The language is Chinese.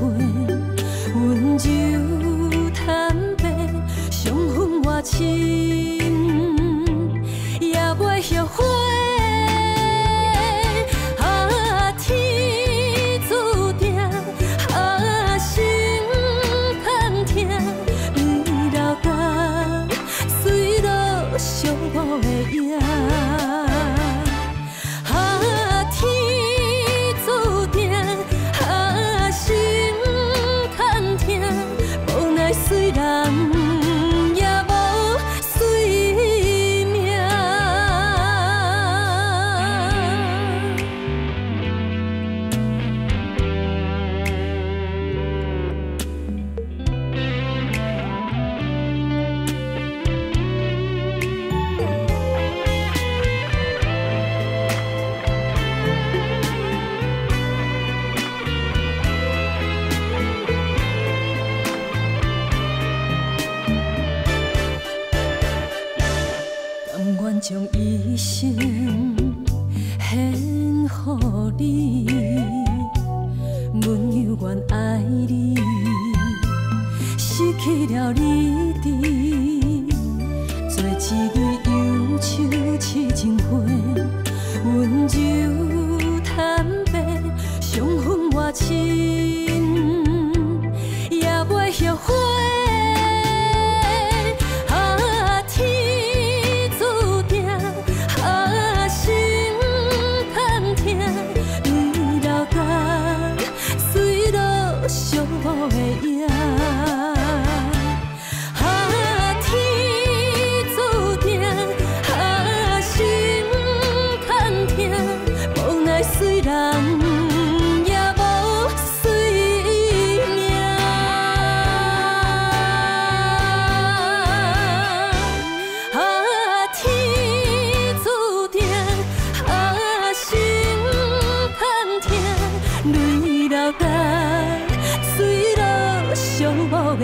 花，温柔坦白，相逢外深，也袂后悔。啊，天注定，啊，心坎痛，泪流到水落寂寞的影。虽然也无随命，甘愿将一生献予你，阮犹原爱你，失去了你伫，做一蕊忧愁痴情花，温柔坦白，相逢外深，也袂后悔。寂寞的影，啊，天注定，啊，心坎痛，无奈虽然也无随命，啊，天注定，啊，心坎痛，泪流到。水落寂寞的